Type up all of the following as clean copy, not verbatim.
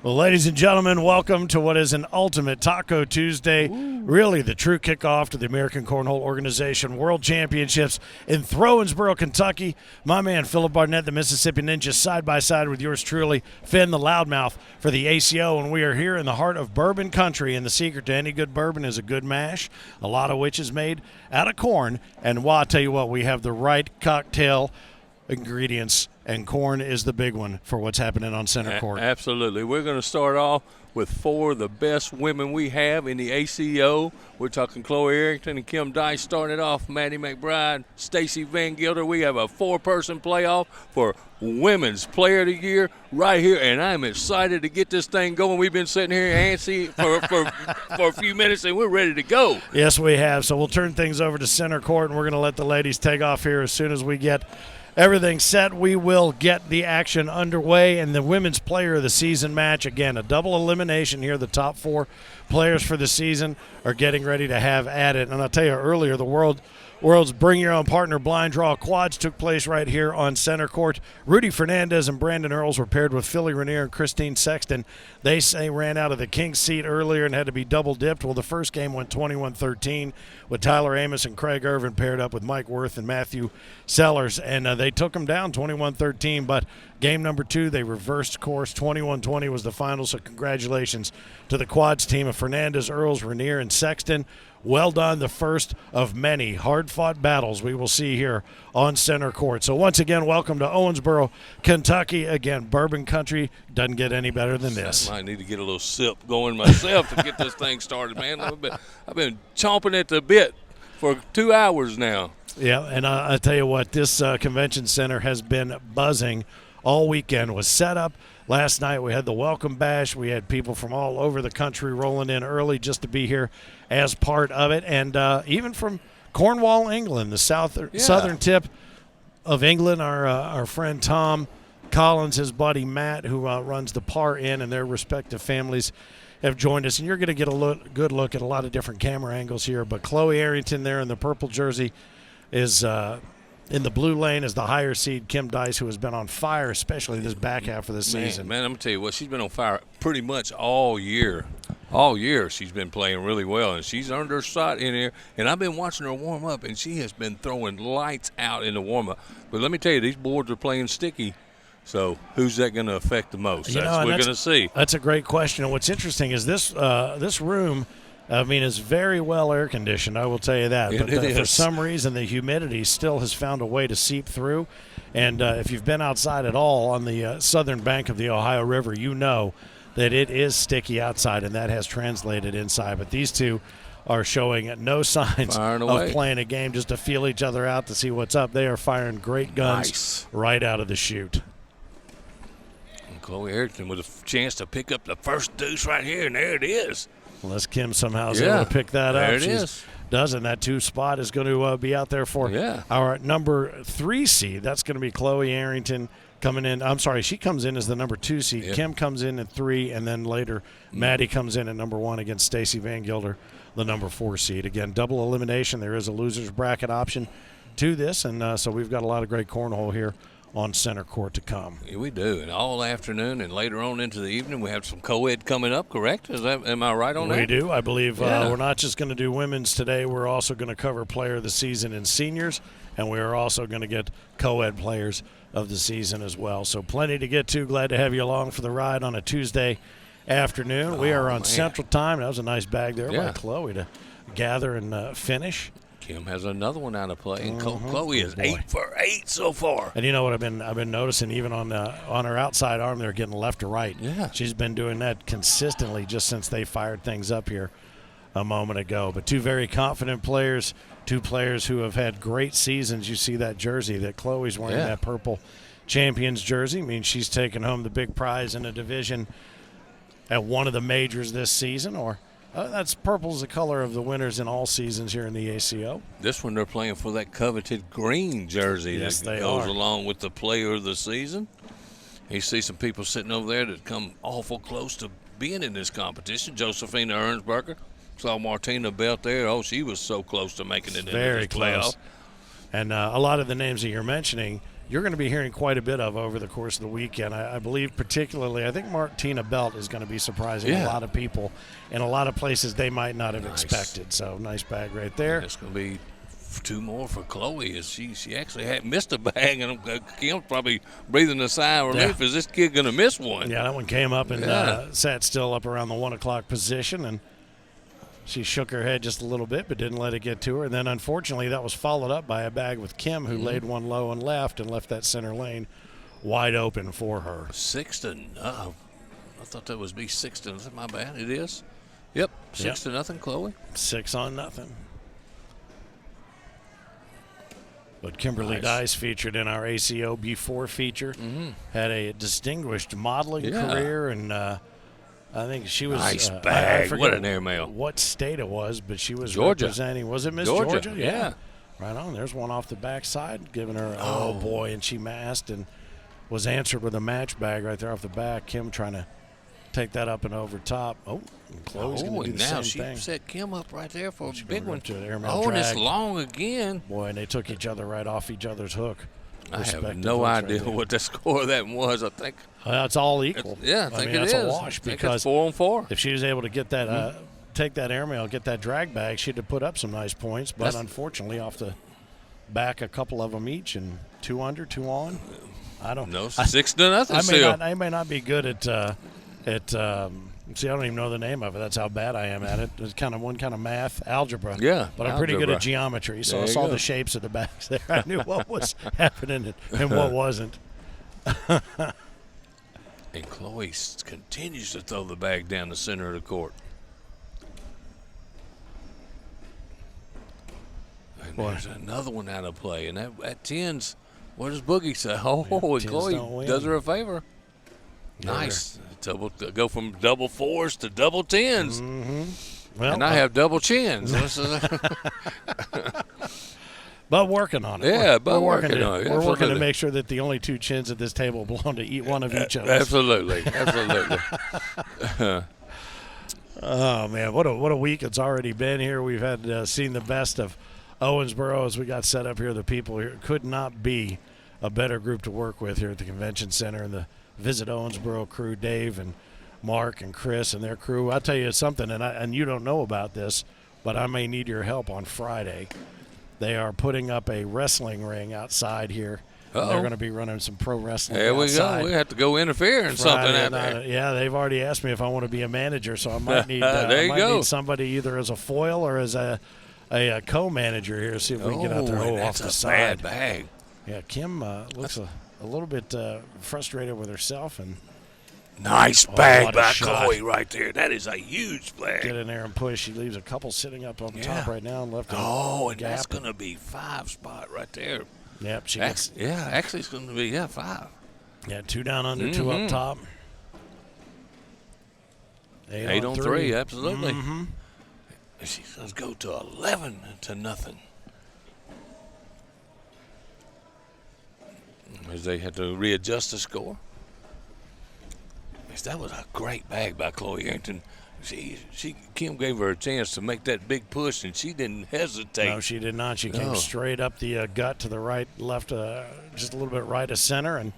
Well, ladies and gentlemen, welcome to what is an ultimate Taco Tuesday. Ooh. Really the true kickoff to the American Cornhole Organization World Championships in Owensboro, Kentucky. My man, Philip Barnett, the Mississippi Ninja, side by side with yours truly, Finn the Loudmouth for the ACO. And we are here in the heart of bourbon country. And the secret to any good bourbon is a good mash, a lot of which is made out of corn. And well, I'll tell you what, we have the right cocktail ingredients, and corn is the big one for what's happening on center court. Absolutely. We're going to start off with four of the best women we have in the ACO. We're talking Chloe Arrington and Kim Dice starting it off, Maddie McBride, Stacy Van Gilder. We have a four-person playoff for Women's Player of the Year right here, and I'm excited to get this thing going. We've been sitting here antsy for a few minutes, and we're ready to go. Yes, we have. So we'll turn things over to center court, and we're going to let the ladies take off here as soon as we get everything set. We will get the action underway, and the Women's Player of the Season match, again, a double elimination here. The top four players for the season are getting ready to have at it. And I'll tell you earlier, the world's Bring Your Own Partner blind draw quads took place right here on center court. Rudy Fernandez and Brandon Earls were paired with Philly Rainier and Christine Sexton. They say ran out of the king's seat earlier and had to be double dipped. Well, the first game went 21-13 with Tyler Amos and Craig Irvin paired up with Mike Worth and Matthew Sellers, and they took them down 21-13. But game number two, they reversed course. 21-20 was the final, so congratulations to the quads team of Fernandez, Earls, Rainier, and Sexton. Well done, the first of many hard-fought battles we will see here on center court. So once again, welcome to Owensboro, Kentucky. Again, bourbon country doesn't get any better than this. I might need to get a little sip going myself to get this thing started, man. I've been chomping at the bit for 2 hours now. Yeah, and I tell you what, this convention center has been buzzing all weekend. Was set up last night. We had the welcome bash. We had people from all over the country rolling in early just to be here as part of it. And even from Cornwall, England, the southern tip of England, our friend Tom Collins, his buddy Matt, who runs the Par Inn, and their respective families have joined us. And you're going to get a good look at a lot of different camera angles here. But Chloe Arrington there in the purple jersey is in the blue lane is the higher seed, Kim Dice, who has been on fire, especially this back half of the season. Man, I'm going to tell you what, she's been on fire pretty much all year. All year she's been playing really well, and she's earned her shot in here. And I've been watching her warm up, and she has been throwing lights out in the warm up. But let me tell you, these boards are playing sticky. So who's that going to affect the most? We're going to see. That's a great question. And what's interesting is this room, is very well air conditioned, I will tell you that. But for some reason, the humidity still has found a way to seep through. And if you've been outside at all on the southern bank of the Ohio River, you know that it is sticky outside, and that has translated inside. But these two are showing no signs of playing a game just to feel each other out to see what's up. They are firing great guns right out of the chute. And Chloe Arrington with a chance to pick up the first deuce right here, and there it is. Unless Kim somehow is able to pick that up. She doesn't. That two spot is going to be out there for our number 3 seed. That's going to be Chloe Arrington coming in. I'm sorry, she comes in as the number 2 seed. Yep. Kim comes in at 3, and then later Maddie comes in at number 1 against Stacy Van Gilder, the number 4 seed. Again, double elimination. There is a loser's bracket option to this, and so we've got a lot of great cornhole here on center court to come. Yeah, we do, and all afternoon and later on into the evening we have some co-ed coming up, correct? Am I right on that? We do. I believe we're not just going to do women's today. We're also going to cover player of the season and seniors, and we are also going to get co-ed players of the season as well. So plenty to get to. Glad to have you along for the ride on a Tuesday afternoon. We are on Central Time. That was a nice bag there by Chloe to gather and finish. Kim has another one out of play, and Chloe is 8 for 8 so far. And you know what I've been noticing, even on her outside arm, they're getting left to right. Yeah, she's been doing that consistently just since they fired things up here a moment ago. But two very confident players, two players who have had great seasons. You see that jersey that Chloe's wearing, that purple Champions jersey. I mean, she's taking home the big prize in a division at one of the majors this season, or. That's purple's the color of the winners in all seasons here in the ACO. This one they're playing for that coveted green jersey that goes along with the player of the season. You see some people sitting over there that come awful close to being in this competition. Josephina Owensboro, saw Martina Belt there. Oh, she was so close to making it into this playoff. And a lot of the names that you're mentioning you're going to be hearing quite a bit of over the course of the weekend. I believe particularly, I think Martina Belt is going to be surprising a lot of people in a lot of places they might not have expected. So nice bag right there. It's going to be 2 more for Chloe. As she actually had missed a bag, and Kim's probably breathing a sigh of relief. Is this kid going to miss one? Yeah, that one came up and sat still up around the 1 o'clock position, and she shook her head just a little bit but didn't let it get to her. And then, unfortunately, that was followed up by a bag with Kim, who laid one low and left that center lane wide open for her. 6-0. I thought that was be 6-0. Is that my bad? It is? Yep, 6-0, Chloe. 6-0. But Kimberly Dice, featured in our ACO B4 feature, had a distinguished modeling career, and I think she was nice bag. What an airmail! What state it was, but she was Georgia. Representing. Was it Miss Georgia? Yeah. Right on. There's one off the backside, giving her oh boy, and she masked and was answered with a match bag right there off the back. Kim trying to take that up and over top. Oh, and Chloe's going to do the same thing. She set Kim up right there for a big one. And it's long again. Boy, and they took each other right off each other's hook. I have no idea what the score of that was. I think it's all equal. I think it is. It's a wash because 4-on-4. If she was able to get that, take that airmail, get that drag bag, she'd have put up some nice points. But unfortunately, off the back, a couple of them each, and 2 under, 2 on. I don't know. 6-0. I may not be good at see, I don't even know the name of it. That's how bad I am at it. It's kind of math, algebra. Yeah, but I'm pretty good at geometry. So I saw the shapes of the bags there. I knew what was happening and what wasn't. And Chloe continues to throw the bag down the center of the court. And there's another one out of play, and that 10's. What does Boogie say? Oh, and Chloe does her a favor. Nice. Go from double 4s to double 10s. Well, and I have double chins. But working on it. Yeah, but working on it. We're working to make sure that the only 2 chins at this table belong to one of each of us. Absolutely. Oh, man, what a week it's already been here. We've had seen the best of Owensboro as we got set up here. The people here could not be a better group to work with here at the convention center, and the Visit Owensboro crew, Dave and Mark and Chris and their crew. I'll tell you something, and you don't know about this, but I may need your help on Friday. They are putting up a wrestling ring outside here. They're going to be running some pro wrestling outside. We go. We have to go interfere in something out there. Yeah, they've already asked me if I want to be a manager, so I might need, need somebody either as a foil or as a co-manager here. See if we can get out there off the side. Bad bag. Yeah, Kim looks a little bit frustrated with herself. And nice bag by Chloe right there. That is a huge bag. Get in there and push. She leaves a couple sitting up on top right now and left. And that's going to be 5 spot right there. Yep, she actually it's going to be 5. Yeah, 2 down under, 2 up top. 8 on 3, absolutely. She's going to go to 11-0. As they had to readjust the score. That was a great bag by Chloe Arrington. Kim gave her a chance to make that big push, and she didn't hesitate. No, she did not. She came straight up the gut to the right, left, just a little bit right of center, and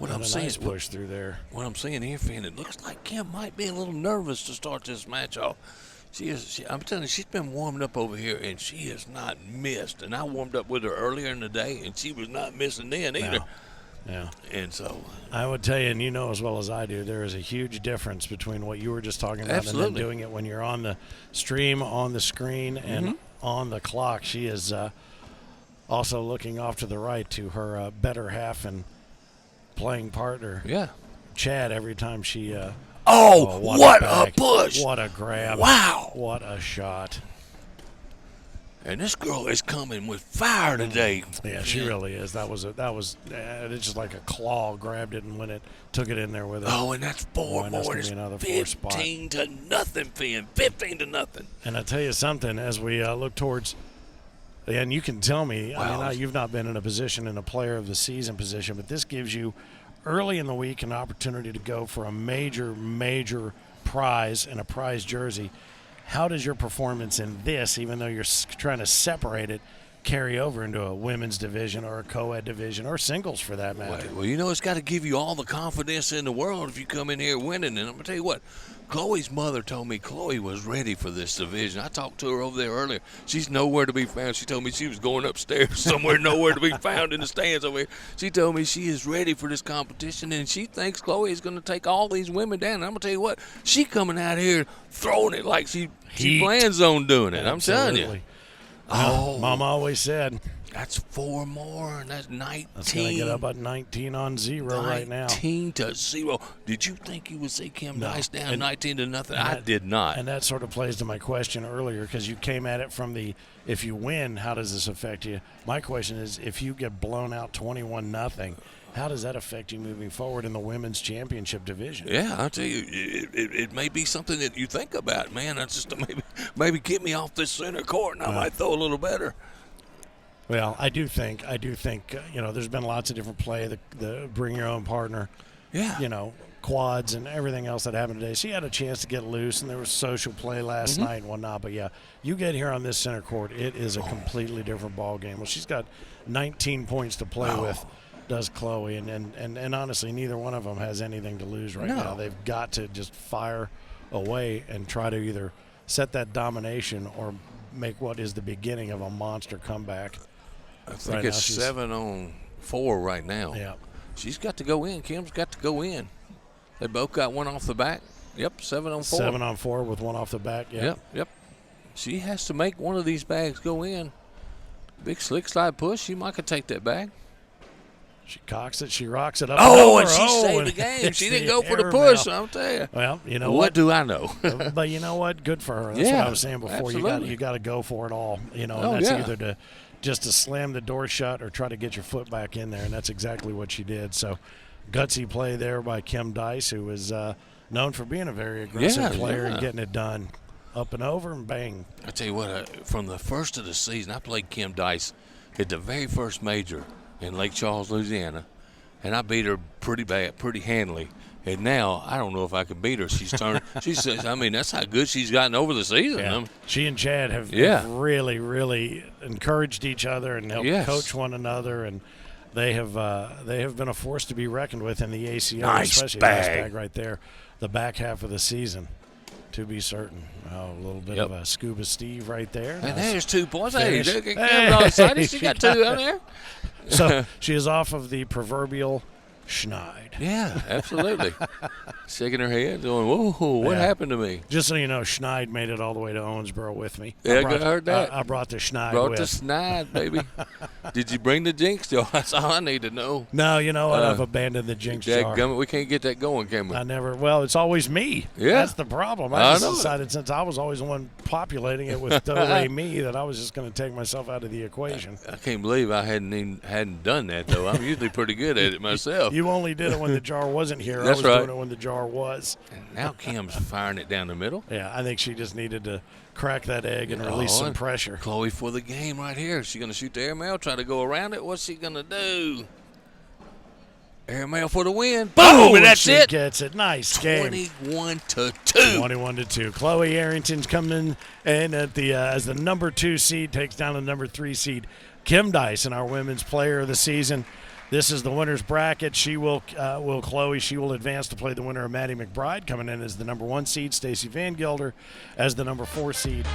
nice push through there. What I'm seeing here, Finn, it looks like Kim might be a little nervous to start this match off. I'm telling you, she's been warming up over here, and she has not missed. And I warmed up with her earlier in the day, and she was not missing then either. Yeah. And so I would tell you, and you know as well as I do, there is a huge difference between what you were just talking about and then doing it when you're on the stream, on the screen, and on the clock. She is also looking off to the right to her better half and playing partner, Chad, every time she what a push. What a grab. Wow. What a shot. And this girl is coming with fire today. Yeah, she really is. It's just like a claw grabbed it and took it in there with it. Oh, and that's 4 more. It's 15-0, Finn. 15-0. And I tell you something, as we look towards, and you can tell me, I mean, you've not been in a player of the season position, but this gives you early in the week an opportunity to go for a major, major prize and a prize jersey. How does your performance in this, even though you're trying to separate it, carry over into a women's division or a co-ed division or singles for that matter. Well, it's got to give you all the confidence in the world if you come in here winning. And I'm going to tell you what, Chloe's mother told me Chloe was ready for this division. I talked to her over there earlier. She's nowhere to be found. She told me she was going upstairs somewhere, nowhere to be found in the stands over here. She told me she is ready for this competition, and she thinks Chloe is going to take all these women down. And I'm going to tell you what, she coming out here throwing it like she plans on doing it. Absolutely. I'm telling you. Mama always said. That's 4 more, and that's 19. That's going to get up at 19 on 0 right now. 19-0. Did you think you would see Kim Dice down 19-0? I did not. And that sort of plays to my question earlier, because you came at it from the, if you win, how does this affect you? My question is, if you get blown out 21-0, how does that affect you moving forward in the women's championship division? Yeah, I'll tell you, it may be something that you think about. Man, that's just maybe get me off this center court, and I might throw a little better. Well, I do think, there's been lots of different play, the bring your own partner, quads and everything else that happened today. She had a chance to get loose, and there was social play last night and whatnot. But, yeah, you get here on this center court, it is a completely different ball game. Well, she's got 19 points to play with, does Chloe, and honestly, neither one of them has anything to lose right now. They've got to just fire away and try to either set that domination or make what is the beginning of a monster comeback. I think it's 7-4 right now. Yeah. She's got to go in. Kim's got to go in. They both got one off the back. Yep, 7-4. 7-4 with one off the back. Yep. She has to make one of these bags go in. Big slick slide push. She might could take that bag. She cocks it. She rocks it up. And she saved the game. She didn't go for the push, I'll tell you. Well, you know what do I know? But you know what? Good for her. That's what I was saying before. Absolutely. You got to go for it all. And that's either to slam the door shut or try to get your foot back in there, and that's exactly what she did. So, gutsy play there by Kim Dice, who is known for being a very aggressive player and getting it done. Up and over and bang. I tell you what, from the first of the season, I played Kim Dice at the very first major in Lake Charles, Louisiana, and I beat her pretty bad, pretty handily. And now I don't know if I can beat her. She's turned. She says, that's how good she's gotten over the season. Yeah. She and Chad have really, really encouraged each other and helped coach one another, and they have been a force to be reckoned with in the ACO, especially this bag right there, the back half of the season. To be certain. A little bit of a Scuba Steve right there. And there's 2 points. Hey, she got 2 out there. So she is off of the proverbial schneid. Yeah, absolutely. Shaking her head, going, whoa, what happened to me? Just so you know, schneid made it all the way to Owensboro with me. Yeah, I heard that. I brought the schneid Brought with. the schneid, baby. Did you bring the jinx jar? That's all I need to know. No, you know what? I've abandoned the jinx jar. We can't get that going, can we? Well, it's always me. Yeah. That's the problem. I just decided, since I was always the one populating it with Do-Re-Mi, that I was just going to take myself out of the equation. I can't believe I hadn't done that, though. I'm usually pretty good at it myself. You only did it when the jar wasn't here. That's I was doing it when the jar was. And now Kim's firing it down the middle. Yeah, I think she just needed to crack that egg and release some pressure. Chloe for the game right here. She's going to shoot the airmail, try to go around it. What's she going to do? Airmail for the win. Boom, and that's it. She gets it. Nice game. 21-2. 21-2. Chloe Arrington's coming in at the as the number 2 seed, takes down the number 3 seed, Kim Dice, in our women's player of the season. This is the winner's bracket. She will advance to play the winner of Maddie McBride, coming in as the number 1 seed, Stacy Van Gelder as the number 4 seed.